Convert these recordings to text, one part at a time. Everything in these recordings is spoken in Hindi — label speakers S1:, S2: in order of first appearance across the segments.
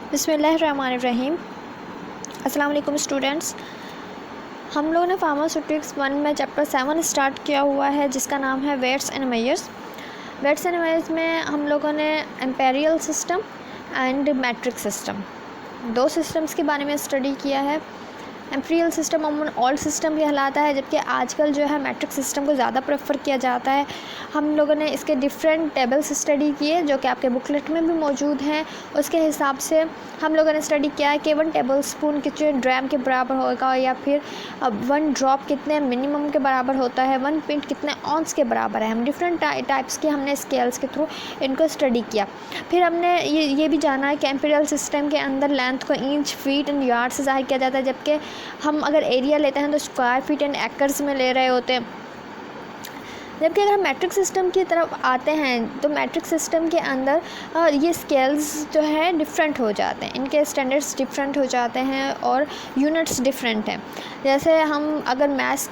S1: बिस्मिल्लाहिर्रहमानिर्रहीम। अस्सलाम वालेकुम स्टूडेंट्स। हम लोगों ने फार्मास्यूटिक्स 1 में चैप्टर 7 स्टार्ट किया हुआ है जिसका नाम है weights and measures. Weights and measures में हम लोगों ने imperial system and metric system, दो सिस्टम्स के बारे में स्टडी किया है। एम्पेरियल सिस्टम अमूमन ऑल सिस्टम कहलाता है, जबकि आजकल जो है मैट्रिक सिस्टम को ज़्यादा प्रेफर किया जाता है। हम लोगों ने इसके डिफरेंट टेबल्स स्टडी किए जो कि आपके बुकलेट में भी मौजूद हैं। उसके हिसाब से हम लोगों ने स्टडी किया है कि 1 टेबल स्पून कितने ड्राम के बराबर होगा, या फिर 1 ड्रॉप कितने मिनिमम के बराबर होता है, 1 पिंट कितने ऑन्स के बराबर है। हम डिफरेंट टाइप्स के हमने स्केल्स के थ्रू इनको स्टडी किया। फिर हमने ये भी जाना है कि एम्पेरियल सिस्टम के अंदर लेंथ को इंच, फीट एंड यार्ड से ज़ाहिर किया जाता है, जबकि हम अगर एरिया लेते हैं तो स्क्वायर फीट एंड एकर्स में ले रहे होते हैं। जबकि अगर हम मैट्रिक सिस्टम की तरफ आते हैं तो मैट्रिक सिस्टम के अंदर ये स्केल्स जो है डिफरेंट हो जाते हैं, इनके स्टैंडर्ड्स डिफरेंट हो जाते हैं और यूनिट्स डिफरेंट हैं। जैसे हम अगर मास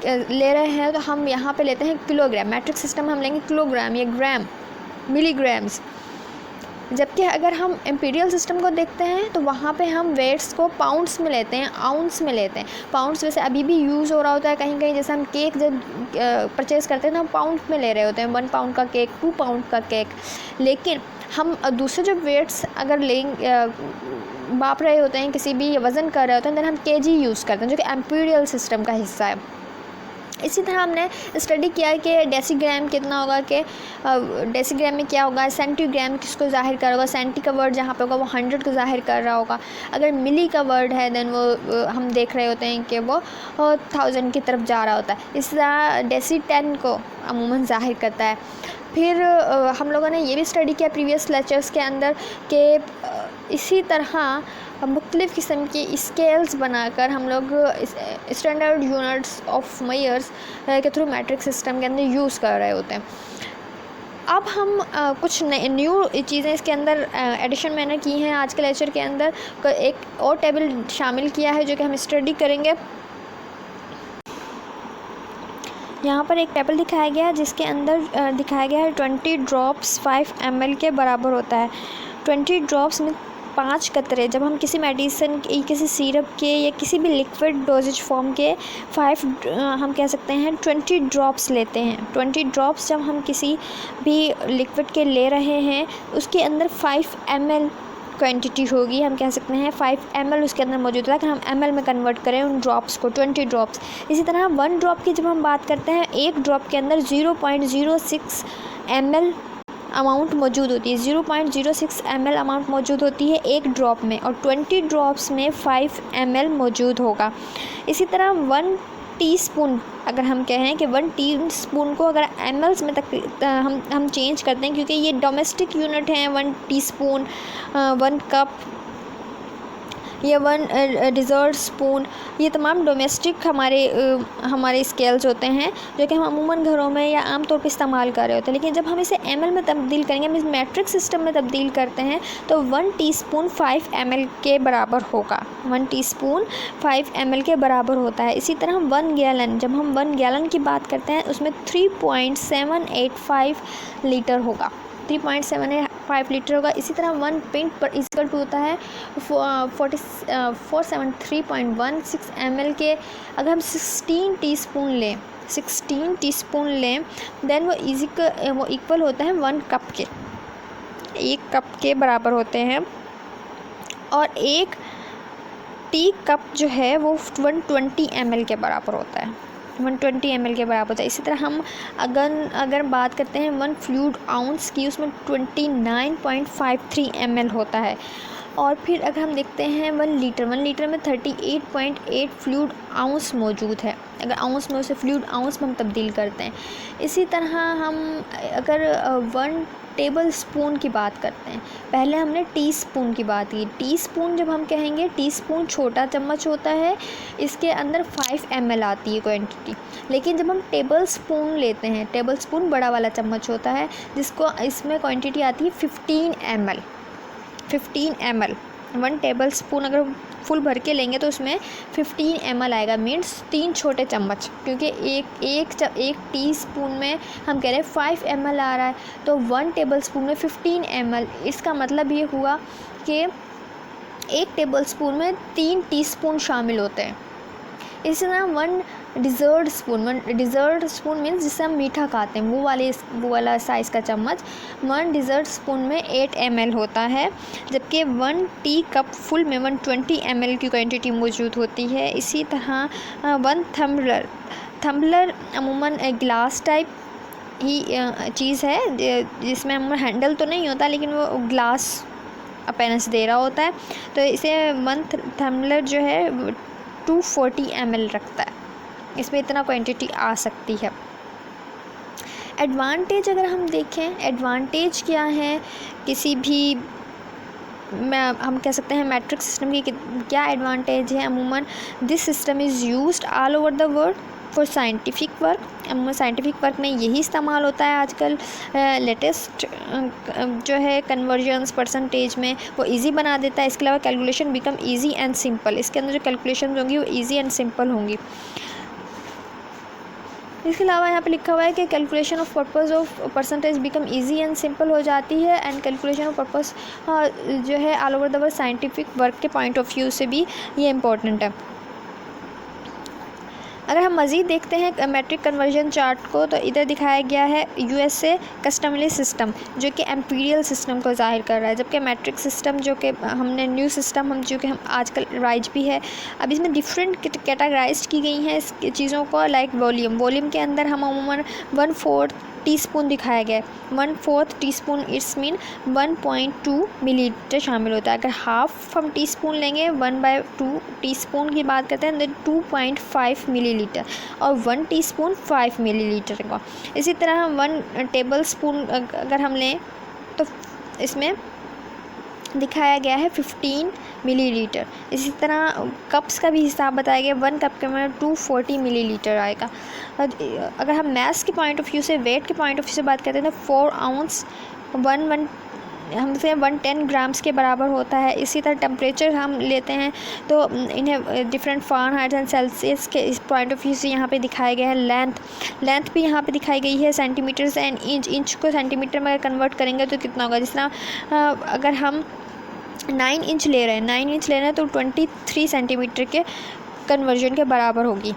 S1: ले रहे हैं तो हम यहाँ पे लेते हैं किलोग्राम, मैट्रिक सिस्टम में हम लेंगे किलोग्राम या ग्राम, मिलीग्राम्स। जबकि अगर हम एम्पीरियल सिस्टम को देखते हैं तो वहाँ पे हम वेट्स को पाउंड्स में लेते हैं, आउंस में लेते हैं। पाउंड्स वैसे अभी भी यूज़ हो रहा होता है कहीं कहीं, जैसे हम केक जब परचेज़ करते हैं तो हम पाउंड में ले रहे होते हैं, 1 पाउंड का केक, 2 पाउंड का केक। लेकिन हम दूसरे जो वेट्स अगर माप रहे होते हैं, किसी भी वज़न कर रहे होते हैं, तो हम केजी यूज़ करते हैं जो कि एम्पीरियल सिस्टम का हिस्सा है। इसी तरह हमने स्टडी किया कि डेसीग्राम कितना होगा, कि डेसीग्राम में क्या होगा, सेंटीग्राम किसको ज़ाहिर कर होगा, सेंटी का वर्ड जहाँ पे होगा वो 100 को ज़ाहिर कर रहा होगा। अगर मिली का वर्ड है देन वो हम देख रहे होते हैं कि वो 1000 की तरफ जा रहा होता है। इस तरह डेसी 10 को अमूमन ज़ाहिर करता है। फिर हम लोगों ने ये भी स्टडी किया प्रीवियस लेक्चर्स के अंदर कि इसी तरह मुख्तलिफ़ किस्म की स्केल्स बनाकर हम लोग स्टैंडर्ड यूनिट्स ऑफ मेजर्स के थ्रू मैट्रिक सिस्टम के अंदर यूज़ कर रहे होते हैं। अब हम कुछ न्यू चीज़ें इसके अंदर एडिशन मैंने की हैं आज के लेक्चर के अंदर। एक और टेबल शामिल किया है जो कि हम स्टडी करेंगे। यहाँ पर एक टेबल दिखाया गया है जिसके अंदर दिखाया गया है 20 ड्रॉप्स 5 ml के बराबर होता है। 20 ड्रॉप्स में 5 कतरे, जब हम किसी मेडिसिन के, किसी सिरप के या किसी भी लिक्विड डोजेज फॉर्म के 5 हम कह सकते हैं 20 ड्रॉप्स लेते हैं। 20 ड्रॉप्स जब हम किसी भी लिक्विड के ले रहे हैं उसके अंदर 5 ml क्वांटिटी होगी, हम कह सकते हैं 5 ml उसके अंदर मौजूद है। अगर हम ml में कन्वर्ट करें उन ड्रॉप्स को, 20 ड्रॉप्स। इसी तरह 1 ड्रॉप की जब हम बात करते हैं, एक ड्रॉप के अंदर 0.06 ml अमाउंट मौजूद होती है, 0.06 ml अमाउंट मौजूद होती है एक ड्रॉप में, और 20 ड्रॉप्स में 5 ml मौजूद होगा। इसी तरह 1 टीस्पून, अगर हम कहें कि 1 टीस्पून को अगर mls में तक हम चेंज करते हैं, क्योंकि ये डोमेस्टिक यूनिट हैं। 1 टीस्पून, 1 कप या 1 डिज़र्ट स्पून, ये तमाम डोमेस्टिक हमारे स्केल्स होते हैं जो कि हम अमूमन घरों में या आम तौर पे इस्तेमाल कर रहे होते हैं। लेकिन जब हम इसे ml में तब्दील करेंगे, हम इस मैट्रिक सिस्टम में तब्दील करते हैं, तो 1 टीस्पून 5 ml के बराबर होगा। 1 टीस्पून 5 ml के बराबर होता है। इसी तरह 1 गैलन, जब हम 1 गैलन की बात करते हैं उसमें 3.785 लीटर होगा, 3.75 लीटर होगा। इसी तरह 1 पिंट पर इक्वल टू होता है 473.16 ml के। अगर हम 16 टीस्पून लें देन वो इक्वल होता है 1 कप के, 1 कप के बराबर होते हैं। और 1 टी कप जो है वो 120 ml के बराबर होता है, 120 ml के बराबर होता है। इसी तरह हम अगर बात करते हैं 1 फ्लूइड आउंस की, उसमें 29.53 ml होता है। और फिर अगर हम देखते हैं 1 लीटर में 38.8 फ्लूइड आउंस मौजूद है, अगर आउंस में उसे फ्लूइड आउंस में हम तब्दील करते हैं। इसी तरह हम अगर 1 टेबल स्पून की बात करते हैं, पहले हमने टीस्पून की बात की। टीस्पून जब हम कहेंगे, टीस्पून छोटा चम्मच होता है, इसके अंदर 5 ml आती है क्वांटिटी। लेकिन जब हम टेबल स्पून लेते हैं, टेबल स्पून बड़ा वाला चम्मच होता है जिसको इसमें क्वांटिटी आती है 15 ml। 1 टेबल स्पून अगर फुल भर के लेंगे तो उसमें 15 ml आएगा, मीन्स 3 छोटे चम्मच, क्योंकि एक टीस्पून में हम कह रहे हैं 5 ml आ रहा है, तो 1 टेबल स्पून में 15 ml। इसका मतलब ये हुआ कि 1 टेबलस्पून में 3 टीस्पून शामिल होते हैं। इसी तरह 1 डिज़र्ट स्पून मीन्स जिससे हम मीठा खाते हैं, वो वाला साइज़ का चम्मच 1 डिज़र्ट स्पून में 8 ml होता है, जबकि 1 टी कप फुल में 120 ml की क्वांटिटी मौजूद होती है। इसी तरह 1 थम्बलर अमूमन एक ग्लास टाइप ही चीज़ है, जिसमें अमूमन हैंडल तो नहीं होता लेकिन वो ग्लास अपीयरेंस दे रहा होता है। तो इसे 1 थम्बलर जो है 240 ml रखता है, इसमें इतना क्वांटिटी आ सकती है। एडवांटेज अगर हम देखें, एडवांटेज क्या है किसी भी हम कह सकते हैं मैट्रिक सिस्टम की क्या एडवांटेज है। अमूमन this system is used all over the world for scientific work. अमूमन साइंटिफिक वर्क में यही इस्तेमाल होता है आजकल। लेटेस्ट जो है कन्वर्जन्स परसेंटेज में वो इजी बना देता है। इसके अलावा calculation become easy and simple, इसके अंदर जो कैलकुलेशन होंगी वो इजी एंड सिंपल होंगी। इसके अलावा यहाँ पे लिखा हुआ है कि calculation of purpose of percentage become easy and simple हो जाती है, एंड कैलकुलेशन ऑफ पर्पस जो है all over the world scientific work के पॉइंट ऑफ व्यू से भी ये इम्पोर्टेंट है। अगर हम मज़ीद देखते हैं मैट्रिक कन्वर्जन चार्ट को, तो इधर दिखाया गया है यूएसए कस्टमली सिस्टम जो कि एम्पीरियल सिस्टम को जाहिर कर रहा है, जबकि मैट्रिक सिस्टम जो कि हमने न्यू सिस्टम जो कि हम आजकल राइज भी है। अब इसमें डिफरेंट कैटेगराइज की गई हैं इस चीज़ों को, लाइक वॉल्यूम के अंदर हम अमूमन 1/4 टीस्पून दिखाया गया है। 1/4 टीस्पून इट्स मीन 1.2 मिलीलीटर शामिल होता है। अगर हाफ हम टीस्पून लेंगे 1/2 टीस्पून की बात करते हैं तो 2.5 मिलीलीटर, और 1 टीस्पून 5 मिलीलीटर का। इसी तरह हम 1 टेबल स्पून अगर हम लें तो इसमें दिखाया गया है 15 मिलीलीटर। इसी तरह कप्स का भी हिसाब बताया गया, 1 कप के में 240 मिलीलीटर आएगा। अगर हम मैथ्स के पॉइंट ऑफ व्यू से, वेट के पॉइंट ऑफ व्यू से बात करते हैं तो 4 आउंस 110 ग्राम्स के बराबर होता है। इसी तरह टेम्परेचर हम लेते हैं तो इन्हें डिफरेंट फ़ारेनहाइट एंड सेल्सियस के इस पॉइंट ऑफ व्यू से यहाँ पे दिखाया गया है। लेंथ भी यहाँ पे दिखाई गई है सेंटीमीटर्स एंड इंच को सेंटीमीटर में अगर कन्वर्ट करेंगे तो कितना होगा। जिस तरह अगर हम 9 इंच ले रहे हैं तो 23 सेंटीमीटर के कन्वर्जन के बराबर होगी।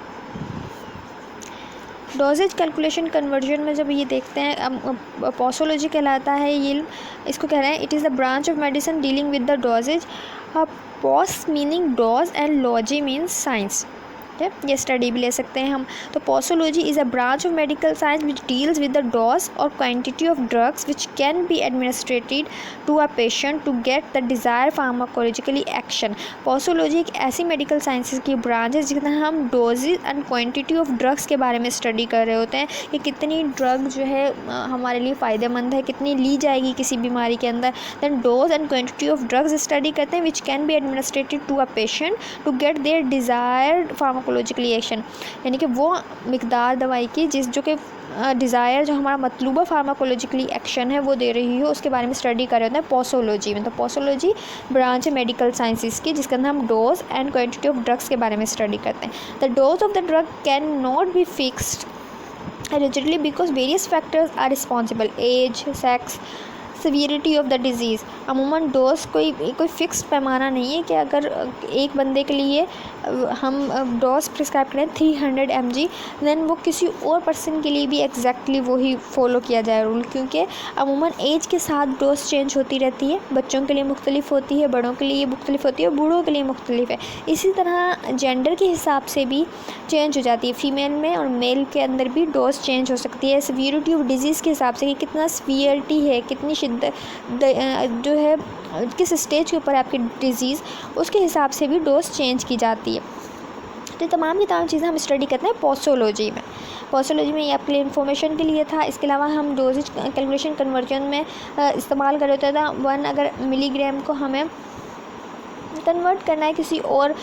S1: डोजेज कैलकुलेशन कन्वर्जन में जब ये देखते हैं, पोसोलॉजी कहलाता है ये, इसको कह रहे हैं it is the branch of medicine dealing with the doses. Pos meaning dose and logy means science. ये स्टडी भी ले सकते हैं हम। तो posology is a branch of medical science which deals with the dose और quantity of drugs which can be administered to a patient to get the desire pharmacologically action. Posology एक ऐसी मेडिकल साइंसेज की ब्रांच है जिसमें हम doses and quantity of drugs के बारे में स्टडी कर रहे होते हैं कि कितनी ड्रग जो है हमारे लिए फ़ायदेमंद है, कितनी ली जाएगी किसी बीमारी के अंदर। Then dose and quantity of drugs study करते हैं which can be administered to a patient to get their desired pharmacologically action, यानी कि वो मिकदार दवाई की जो कि डिज़ायर जो हमारा मतलूबा फार्माकोलॉजिकली एक्शन है वो दे रही हो, उसके बारे में स्टडी कर रहे होते हैं पोसोलॉजी में। तो पोसोलॉजी ब्रांच है मेडिकल साइंसेज की जिसके अंदर हम dose and quantity of drugs के बारे में स्टडी करते हैं। The dose of the drug can not be fixed rigidly because various factors are responsible, age, sex, severity of the disease. अमूमन डोज कोई फ़िक्स्ड पैमाना नहीं है कि अगर एक बंदे के लिए हम डोज प्रिस्क्राइब करें 300 mg, दैन वो किसी और पर्सन के लिए भी एग्जैक्टली वही फॉलो किया जाए रूल, क्योंकि अमूमन एज के साथ डोज चेंज होती रहती है। बच्चों के लिए मुख्तलिफ होती है, बड़ों के लिए मुख्तलिफ होती है, बूढ़ों के लिए मुख्तलिफ है। इसी तरह जेंडर के हिसाब से भी चेंज हो जाती है, फ़ीमेल में और मेल के अंदर भी डोज चेंज हो सकती है। सीवियरिटी ऑफ डिज़ीज़ के हिसाब से कि कितना सीवियरिटी है, कितनी जो है किस स्टेज के ऊपर है आपकी डिज़ीज़, उसके हिसाब से भी डोज चेंज की जाती है। तो तमाम की तमाम चीज़ें हम स्टडी करते हैं पोसोलॉजी में। पोसोलॉजी में ये आपके लिए इन्फॉर्मेशन के लिए था। इसके अलावा हम डोजेज कैलकुलेशन कन्वर्जन में इस्तेमाल कर होता था 1 अगर मिलीग्राम को हमें कन्वर्ट करना है किसी और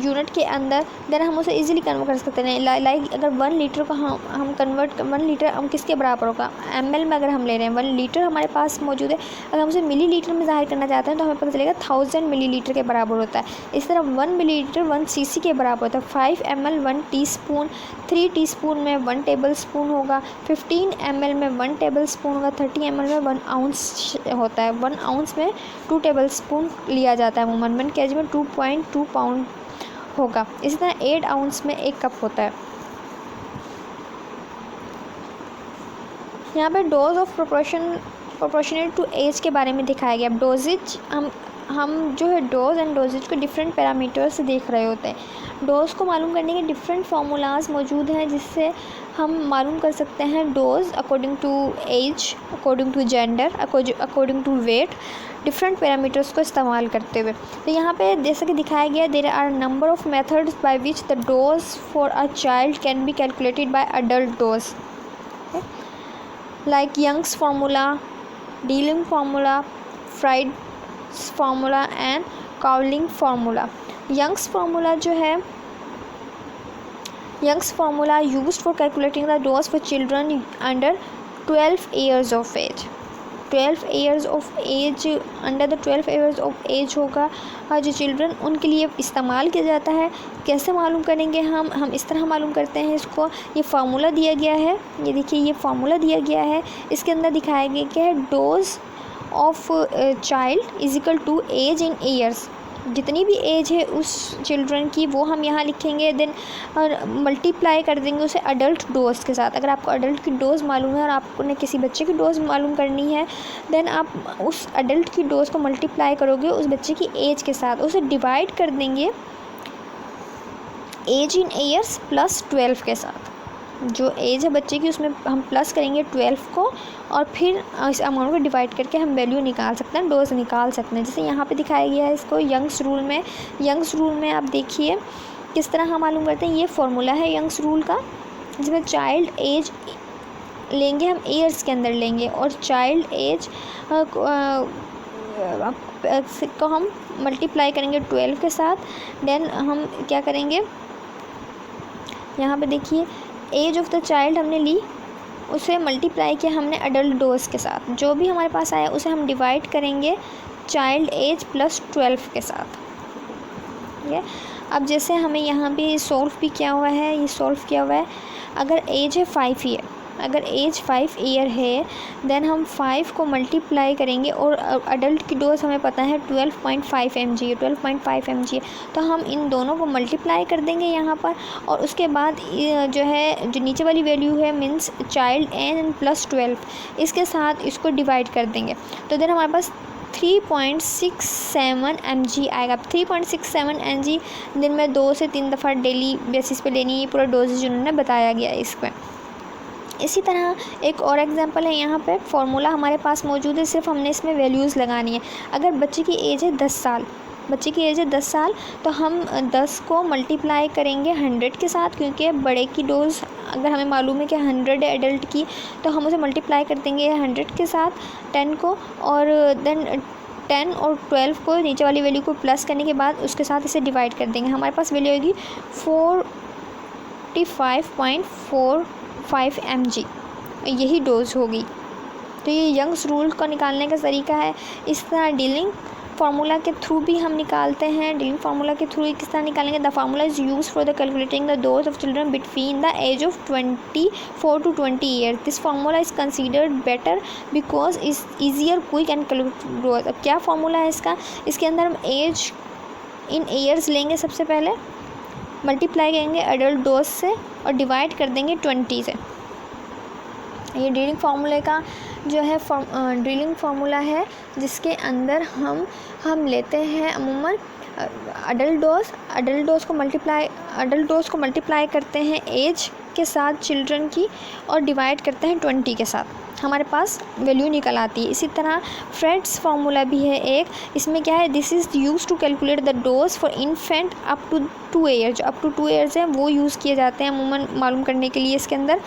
S1: यूनिट के अंदर, देन हम उसे इजीली कन्वर्ट कर सकते हैं। लाइक अगर 1 लीटर को हम कन्वर्ट 1 लीटर हम किसके बराबर होगा, ml में अगर हम ले रहे हैं 1 लीटर हमारे पास मौजूद है, अगर हम उसे मिलीलीटर में ज़ाहिर करना चाहते हैं तो हमें पता चलेगा 1000 मिलीलीटर के बराबर होता है। इस तरह 1 मिलीलीटर 1 cc के बराबर होता है। 5 ml 1 टीस्पून, 3 टीस्पून में 1 टेबल स्पून होगा, 15 ml में 1 टेबल स्पून होगा, 30 ml में 1 आउंस होता है। 1 आउंस में 2 टेबल स्पून लिया जाता है अमूमन। 1 kg में 2.2 पाउंड होगा। इसी तरह 8 आउंस में 1 कप होता है। यहाँ पे dose of proportionate to age के बारे में दिखाया गया। डोजेज हम जो है डोज एंड डोजेज को डिफरेंट पैरामीटर्स से देख रहे होते हैं। डोज को मालूम करने के डिफरेंट फार्मूलाज मौजूद हैं जिससे हम मालूम कर सकते हैं dose according to age, according to gender, according to weight, different parameters को इस्तेमाल करते हुए। तो यहाँ पे जैसा कि दिखाया गया, there are number of methods by which the dose for a child can be calculated by adult dose, like Young's formula, Dilling formula, Fried's formula and Cowling's formula. Young's formula जो है, Young's formula used for calculating the dose for children under 12 years of age। 12 years of age, under the 12 years of age होगा जो चिल्ड्रन, उनके लिए इस्तेमाल किया जाता है। कैसे मालूम करेंगे हम इस तरह मालूम करते हैं इसको। ये फार्मूला दिया गया है, ये देखिए ये फार्मूला दिया गया है, इसके अंदर दिखाया गया क्या है, dose of child is equal to age in years. जितनी भी एज है उस चिल्ड्रन की वो हम यहाँ लिखेंगे, देन और मल्टीप्लाई कर देंगे उसे अडल्ट डोज के साथ। अगर आपको अडल्ट की डोज़ मालूम है और आपने किसी बच्चे की डोज़ मालूम करनी है, देन आप उस अडल्ट की डोज़ को मल्टीप्लाई करोगे उस बच्चे की एज के साथ, उसे डिवाइड कर देंगे एज इन ईयर्स प्लस 12 के साथ। जो एज है बच्चे की उसमें हम प्लस करेंगे 12 को और फिर इस अमाउंट को डिवाइड करके हम वैल्यू निकाल सकते हैं, डोज निकाल सकते हैं। जैसे यहाँ पे दिखाया गया है इसको यंग्स रूल में। यंग्स रूल में आप देखिए किस तरह हम मालूम करते हैं। ये फार्मूला है यंग्स रूल का, जिसमें चाइल्ड एज लेंगे हम ईयर्स के अंदर लेंगे और चाइल्ड एज को हम मल्टीप्लाई करेंगे 12 के साथ। देन हम क्या करेंगे, यहाँ पे देखिए एज ऑफ द चाइल्ड हमने ली, उसे मल्टीप्लाई किया हमने अडल्ट डोज के साथ। जो भी हमारे पास आया उसे हम डिवाइड करेंगे चाइल्ड एज प्लस 12 के साथ। ठीक है, अब जैसे हमें यहाँ पे सॉल्व भी किया हुआ है, ये सॉल्व किया हुआ है। अगर एज है 5 ईयर, अगर एज 5 ईयर है, देन हम 5 को मल्टीप्लाई करेंगे और अडल्ट की डोज हमें पता है 12.5 mg है, 12.5 mg है, तो हम इन दोनों को मल्टीप्लाई कर देंगे यहाँ पर। और उसके बाद जो है जो नीचे वाली वैल्यू है मीन्स चाइल्ड एन प्लस 12, इसके साथ इसको डिवाइड कर देंगे। तो देन हमारे पास 3.67 mg आएगा। 3.67 mg दिन में 2 से 3 दफ़ा डेली बेसिस पे लेनी है, पूरा डोजेज उन्होंने बताया गया है इसमें। इसी तरह एक और एग्जांपल है, यहाँ पे फार्मूला हमारे पास मौजूद है, सिर्फ हमने इसमें वैल्यूज़ लगानी है। अगर बच्चे की एज है 10 साल, बच्चे की एज है 10 साल, तो हम 10 को मल्टीप्लाई करेंगे 100 के साथ, क्योंकि बड़े की डोज़ अगर हमें मालूम है कि 100 है एडल्ट की, तो हम उसे मल्टीप्लाई कर देंगे 100 के साथ 10 को, और देन 10 और 12 को नीचे वाली वैल्यू को प्लस करने के बाद उसके साथ इसे डिवाइड कर देंगे। हमारे पास वैल्यू होगी 45.45 mg, यही डोज होगी। तो ये यंग्स रूल को निकालने का तरीका है। इस तरह डीलिंग फार्मूला के थ्रू भी हम निकालते हैं। डीलिंग फार्मूला के थ्रू किस तरह निकालेंगे, the formula is use for the calculating the dose of children between the age of 24 to 20 year. This formula is considered better because is easier quick and calculate dose. अब क्या फार्मूला है इसका, इसके अंदर हम एज इन ईयर्स लेंगे, सबसे पहले मल्टीप्लाई करेंगे अडल्ट डोज से और डिवाइड कर देंगे 20 से। ये ड्रिलिंग फार्मूले का जो है ड्रिलिंग फार्मूला है, जिसके अंदर हम लेते हैं अमूमन अडल्ट डोज को मल्टीप्लाई करते हैं एज के साथ चिल्ड्रन की और डिवाइड करते हैं 20 के साथ, हमारे पास वैल्यू निकल आती है। इसी तरह फ्रेड्स फार्मूला भी है एक, इसमें क्या है, this is use to calculate the dose for infant up to 2 year. जो अप टू 2 ईयर्स हैं वो यूज़ किए जाते हैं अमूमन मालूम करने के लिए इसके अंदर।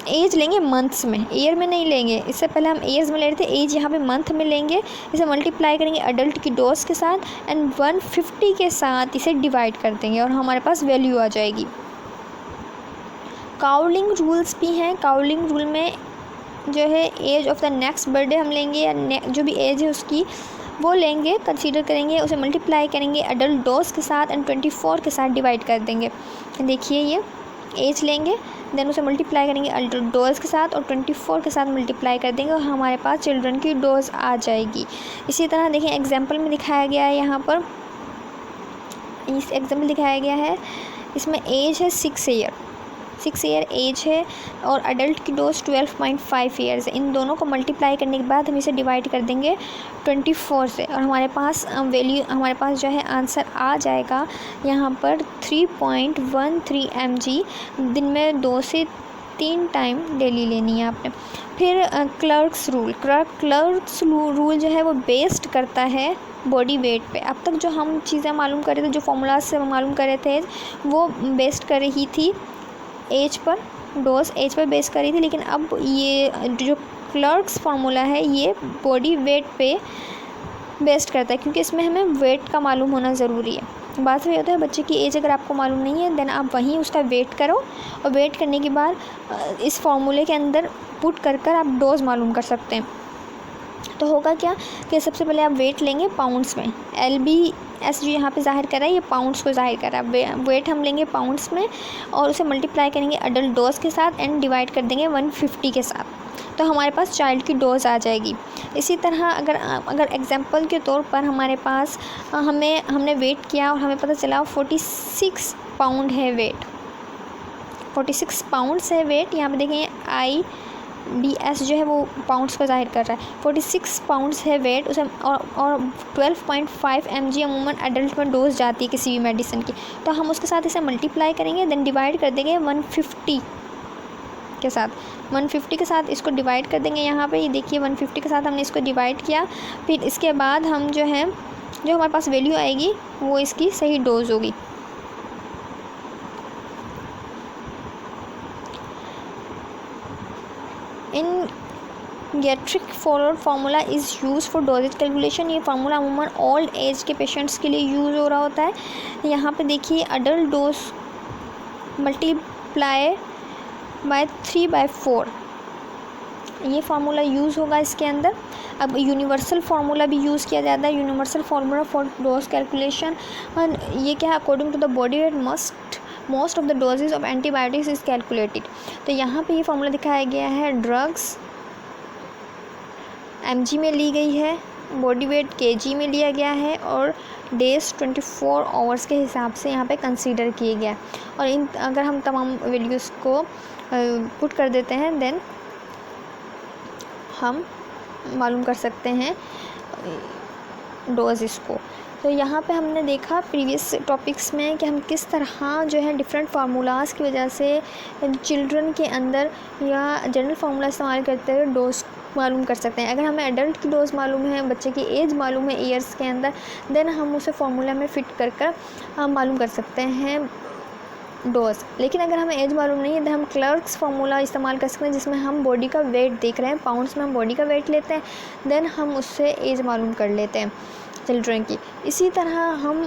S1: एज लेंगे मंथ्स में, ईयर में नहीं लेंगे। इससे पहले हम ईयर्स में ले रहे थे, एज यहाँ पे मंथ में लेंगे। इसे मल्टीप्लाई करेंगे अडल्ट की डोज के साथ एंड 150 के साथ इसे डिवाइड कर देंगे और हमारे पास वैल्यू आ जाएगी। काउलिंग रूल्स भी हैं। काउलिंग रूल में जो है age of the next birthday हम लेंगे या जो भी एज है उसकी वो लेंगे, कंसीडर करेंगे, उसे मल्टीप्लाई करेंगे अडल्ट डोज के साथ एंड 24 के साथ डिवाइड कर देंगे। देखिए ये एज लेंगे, देन उसे मल्टीप्लाई करेंगे अडल्ट डोज के साथ और 24 के साथ मल्टीप्लाई कर देंगे और हमारे पास चिल्ड्रन की डोज आ जाएगी। इसी तरह देखिए एग्जाम्पल में दिखाया गया है, यहाँ पर इस एग्जाम्पल दिखाया गया है, इसमें एज है 6 ईयर एज है और अडल्ट की डोज 12.5 ईयर्स है। इन दोनों को मल्टीप्लाई करने के बाद हम इसे डिवाइड कर देंगे 24 से और हमारे पास वैल्यू, हमारे पास जो है आंसर आ जाएगा यहाँ पर 3.13 mg। दिन में 2 से 3 टाइम डेली लेनी है आपने। फिर क्लर्क्स रूल जो है वो बेस्ड करता है बॉडी वेट पे। अब तक जो हम चीज़ें मालूम कर रहे थे, जो फॉर्मूलाज से मालूम कर रहे थे, वो बेस्ड कर रही थी as per, dose as per base करी थी, लेकिन अब ये जो क्लर्क्स फार्मूला है ये बॉडी वेट पे बेस्ड करता है, क्योंकि इसमें हमें वेट का मालूम होना ज़रूरी है। बात ये होता है बच्चे की एज अगर आपको मालूम नहीं है देन आप वहीं उसका वेट करो और वेट करने के बाद इस फार्मूले के अंदर पुट कर आप डोज मालूम कर सकते हैं। तो होगा क्या कि सबसे पहले आप वेट लेंगे पाउंड्स में, LBS जो यहाँ पे ज़ाहिर कर रहा है ये पाउंड्स को ज़ाहिर कर रहा है। वेट हम लेंगे पाउंड्स में और उसे मल्टीप्लाई करेंगे अडल्ट डोज के साथ एंड डिवाइड कर देंगे 150 के साथ, तो हमारे पास चाइल्ड की डोज आ जाएगी। इसी तरह अगर एग्जांपल के तौर पर हमारे पास हमने वेट किया और हमें पता चला 46 पाउंड है वेट, 46 पाउंड्स है वेट। यहाँ पे देखें IBS जो है वो पाउंड्स को ज़ाहिर कर रहा है। 46 पाउंड्स है वेट उसे और 12.5 mg अमूमन एडल्ट में डोज जाती है किसी भी मेडिसिन की, तो हम उसके साथ इसे मल्टीप्लाई करेंगे देन डिवाइड कर देंगे 150 के साथ। 150 के साथ इसको डिवाइड कर देंगे। यहाँ पे ये देखिए 150 के साथ हमने इसको डिवाइड किया। फिर इसके बाद हम जो हमारे पास वैल्यू आएगी वो इसकी सही डोज होगी। इन गैट्रिक forward formula is use for doses calculation. ये फार्मूला अमूमन ओल्ड एज के पेशेंट्स के लिए यूज़ हो रहा होता है। यहाँ पे देखिए अडल्ट डोज मल्टीप्लाई बाय 3/4 ये फार्मूला यूज़ होगा इसके अंदर। अब यूनिवर्सल फार्मूला भी यूज़ किया जाता है, universal formula for dose calculation. ये क्या है, according to the body weight most of the doses of antibiotics is calculated. तो यहाँ पे ये फार्मूला दिखाया गया है, ड्रग्स mg में ली गई है, बॉडी वेट kg में लिया गया है और डेज 24 आवर्स के हिसाब से यहाँ पे कंसीडर किए गया है। और अगर हम तमाम वैल्यूज़ को पुट कर देते हैं देन हम मालूम कर सकते हैं डोज इसको। तो यहाँ पे हमने देखा प्रीवियस टॉपिक्स में कि हम किस तरह जो है डिफरेंट फार्मूलाज़ की वजह से चिल्ड्रन के अंदर या जनरल फार्मूला इस्तेमाल करते हुए डोज मालूम कर सकते हैं। अगर हमें एडल्ट की डोज मालूम है, बच्चे की एज मालूम है ईयर्स के अंदर, देन हम उसे फार्मूला में फ़िट कर हम मालूम कर सकते हैं डोज। लेकिन अगर हमें एज मालूम नहीं है तो हम क्लर्क्स फार्मूला इस्तेमाल कर सकते हैं, जिसमें हम बॉडी का वेट देख रहे हैं, पाउंड्स में हम बॉडी का वेट लेते हैं, देन हम उससे एज मालूम कर लेते हैं चिल्ड्रन की। इसी तरह हम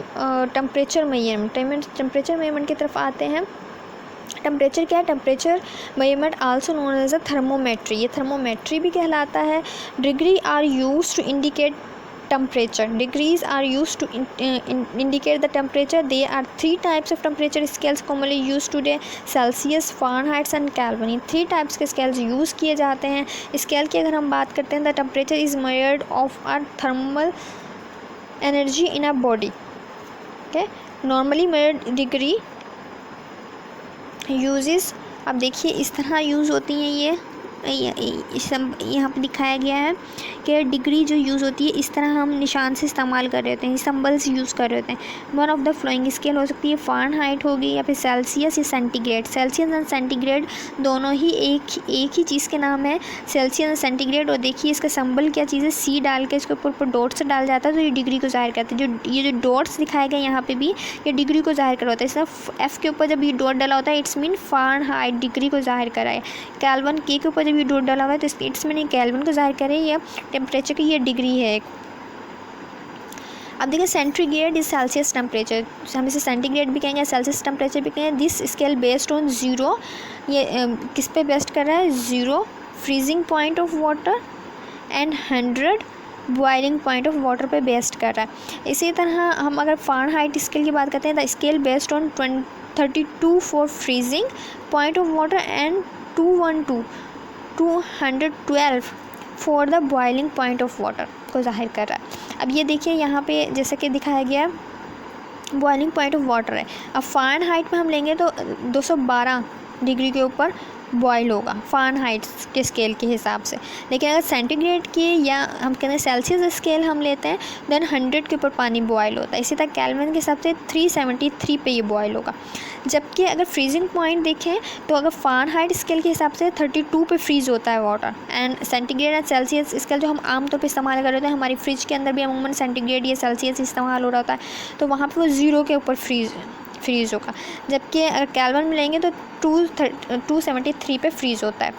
S1: टेम्परेचर मेजरमेंट की तरफ आते हैं। टेम्परेचर क्या है, temperature measurement also known as a thermometry, ये थर्मोमेट्री भी कहलाता है। Degree are used to indicate temperature. Degrees are used to indicate the temperature. There are 3 types of temperature scales commonly used today: Celsius, Fahrenheit and Kelvin. ये 3 types के scales यूज़ किए जाते हैं। स्केल की अगर हम बात करते हैं, the temperature is measured of our thermal energy in a body. Okay, normally measured degree uses, अब देखिए इस तरह यूज़ होती हैं ये यहाँ पर दिखाया गया है कि डिग्री जो यूज़ होती है इस तरह हम निशान से इस्तेमाल कर रहे होते हैं, सिंबल से यूज़ कर रहे होते हैं। One of the flowing scale हो सकती है फ़ारेनहाइट होगी या फिर सेल्सियस या सेंटीग्रेड। सेल्सियस एंड सेंटीग्रेड दोनों ही एक ही चीज़ के नाम है, सेल्सियस एंड सेंटीग्रेड। और देखिए इसका सिंबल क्या चीज़ है, सी डाल के इसके ऊपर डॉट्स डाल जाता है तो ये डिग्री को ज़ाहिर करता है। जो डॉट्स दिखाए गए यहाँ पे भी ये डिग्री को ज़ाहिर कर होता है। इसमें एफ़ के ऊपर जब ये डॉट डाला होता है इट्स मीन फ़ारेनहाइट, डिग्री को ज़ाहिर करा है। केल्विन के ऊपर जब ये डॉट डाला हुआ है तो इट्स मीन केल्विन को ज़ाहिर करे या टेम्परेचर की ये डिग्री है एक। अब देखिए सेंटीग्रेड इज सेल्सियस टेम्परेचर, हम इसे सेंटीग्रेड भी कहेंगे, सेल्सियस टेम्परेचर भी कहेंगे। दिस स्केल बेस्ड ऑन 0, ये किस पे बेस्ड कर रहा है, 0 freezing point of water and 100 boiling point of water पे बेस्ड कर रहा है। इसी तरह हम अगर फ़ारेनहाइट स्केल की बात करते हैं, the scale based on 32 for freezing point of water and 212 for the boiling point of water को ज़ाहिर कर रहा है। अब ये देखिए यहाँ पे जैसे कि दिखाया गया बॉइलिंग पॉइंट ऑफ वाटर है। अब फ़ारेनहाइट में हम लेंगे तो 212 डिग्री के ऊपर बॉयल होगा फ़ारेनहाइट के स्केल के हिसाब से। लेकिन अगर सेंटीग्रेड की या हम कहते हैं सेल्सियस स्केल हम लेते हैं देन 100 के ऊपर पानी बॉयल होता है। इसी तरह केल्विन के हिसाब से 373 पे ये बॉयल होगा। जबकि अगर फ्रीजिंग पॉइंट देखें तो अगर फ़ारेनहाइट स्केल के हिसाब से 32 पे फ्रीज़ होता है water, and centigrade and Celsius scale जो हम आमतौर पे इस्तेमाल कर रहे होते हैं, हमारी फ्रिज के अंदर भी अमूमन सेंटीग्रेड या सेल्सियस इस्तेमाल हो रहा होता है, तो वहाँ पर वो 0 के ऊपर फ्रीज़ होगा। जबकि अगर केल्विन में लेंगे तो 273 पे फ्रीज़ होता है।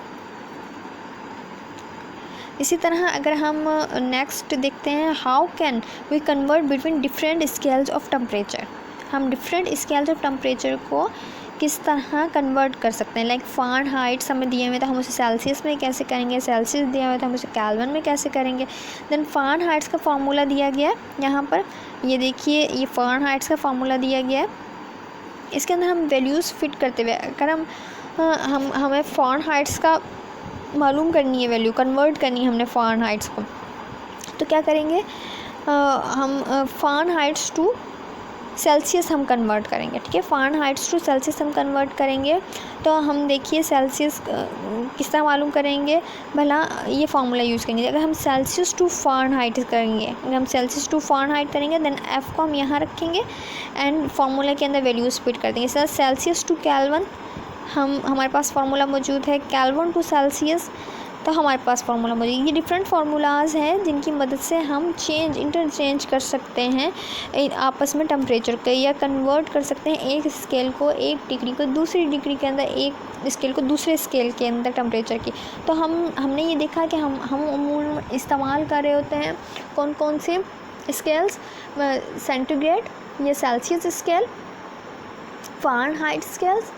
S1: इसी तरह अगर हम नेक्स्ट देखते हैं, how can we convert between different scales of temperature, हम डिफरेंट स्केल्स ऑफ टेम्परेचर को किस तरह कन्वर्ट कर सकते हैं। लाइक फ़ारेनहाइट हमें दिए हुए तो हम उसे सेल्सियस में कैसे करेंगे, सेल्सियस दिया हुआ तो हम उसे केल्विन में कैसे करेंगे। देन फ़ारेनहाइट का फार्मूला दिया गया है यहाँ पर, ये देखिए ये फ़ारेनहाइट का फार्मूला दिया गया है। इसके अंदर हम वैल्यूज़ फिट करते हुए अगर हमें फ़ारेनहाइट का मालूम करनी है, वैल्यू कन्वर्ट करनी है हमने फ़ारेनहाइट को, तो क्या करेंगे, हम फ़ारेनहाइट टू सेल्सियस हम कन्वर्ट करेंगे। ठीक है, फ़ारेनहाइट टू सेल्सियस हम कन्वर्ट करेंगे तो हम देखिए सेल्सियस किस तरह मालूम करेंगे, भला ये फार्मूला यूज़ करेंगे। अगर हम सेल्सियस टू फ़ारेनहाइट करेंगे, अगर हम सेल्सियस टू फ़ारेनहाइट करेंगे देन एफ़ को हम यहाँ रखेंगे एंड फार्मूला के अंदर वैल्यूज़ फिट कर देंगे। सर सेल्सियस टू केल्विन हमारे पास फार्मूला मौजूद है, केल्विन टू सेल्सियस तो हमारे पास फार्मूला मौजूद है। ये डिफरेंट फार्मूलाज हैं जिनकी मदद से हम इंटरचेंज कर सकते हैं आपस में टेम्परेचर के, या कन्वर्ट कर सकते हैं एक स्केल को, एक डिग्री को दूसरी डिग्री के अंदर, एक स्केल को दूसरे स्केल के अंदर टेम्परेचर की। तो हमने ये देखा कि हम इस्तेमाल कर रहे होते हैं कौन कौन से स्केल्स, सेंटीग्रेड या Celsius scale, Fahrenheit scales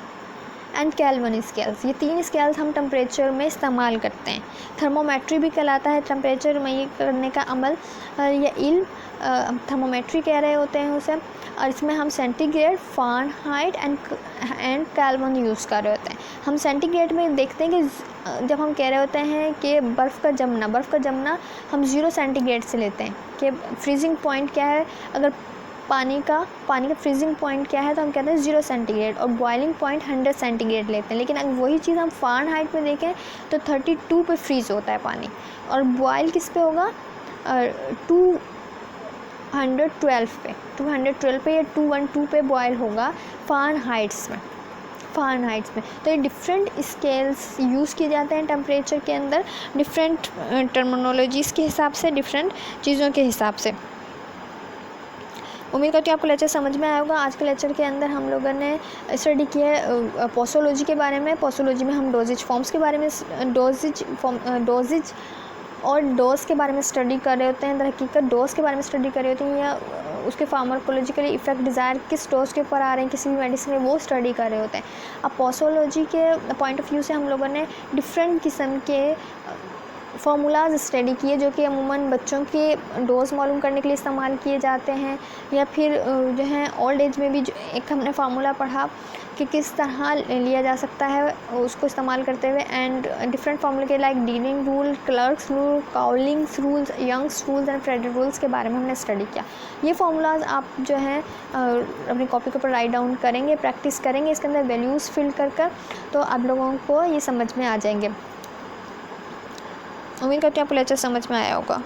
S1: and kelvin scales. ये 3 स्केल्स हम टेम्परेचर में इस्तेमाल करते हैं। थर्मोमेट्री भी कहलाता है टेम्परेचर में ये करने का अमल, या इल्म थर्मोमेट्री कह रहे होते हैं उसे। और इसमें हम centigrade, Fahrenheit and kelvin use कर रहे होते हैं। हम सेंटीग्रेड में देखते हैं कि जब हम कह रहे होते हैं कि बर्फ़ का जमना हम 0 सेंटीग्रेड से लेते हैं कि फ्रीजिंग पॉइंट क्या है, अगर पानी का फ्रीजिंग पॉइंट क्या है तो हम कहते हैं 0 सेंटीग्रेड, और बॉइलिंग पॉइंट 100 सेंटीग्रेड लेते हैं। लेकिन अगर वही चीज़ हम फ़ारेनहाइट में देखें तो 32 पे फ्रीज़ होता है पानी, और बॉयल किस पे होगा, 212 पे या 212 पे बॉयल होगा फ़ारेनहाइट्स में। तो ये डिफरेंट स्केल्स यूज़ किए जाते हैं टेम्परेचर के अंदर, डिफरेंट टर्मिनोलॉजीज़ के हिसाब से, डिफरेंट चीज़ों के हिसाब से। उम्मीद करती हूँ आपको लेक्चर समझ में आया होगा। आज के लेक्चर के अंदर हम लोगों ने स्टडी किया है पोसोलॉजी के बारे में। पोसोलॉजी में हम डोजेज फॉर्म्स के बारे में, डोजेज और डोज के बारे में स्टडी कर रहे होते हैं। दरहकीकत डोज के बारे में स्टडी कर रहे होते हैं, या उसके फार्माकोलॉजिकली इफेक्ट डिज़ायर किस डोज के ऊपर आ रहे हैं किसी भी मेडिसिन में, वो स्टडी कर रहे होते हैं। अब पोसोलॉजी के पॉइंट ऑफ व्यू से हम लोगों ने डिफरेंट किस्म के फार्मूलाज स्टडी किए जो कि अमूमन बच्चों के डोज मालूम करने के लिए इस्तेमाल किए जाते हैं, या फिर जो है ओल्ड एज में भी एक हमने फार्मूला पढ़ा कि किस तरह लिया जा सकता है उसको इस्तेमाल करते हुए। एंड डिफरेंट फार्मूले के like Dilling rule, Clark's rule, Cowling's rules, Young's rules and Frederick rules के बारे में हमने स्टडी किया। ये फार्मूलाज आप जो है अपनी कॉपी के ऊपर राइट डाउन करेंगे, प्रैक्टिस करेंगे, इसके अंदर वैल्यूज़ फिल कर तो आप लोगों को ये समझ में आ जाएंगे। उम्मीद करती हूँ आपको लेक्चर समझ में आया होगा।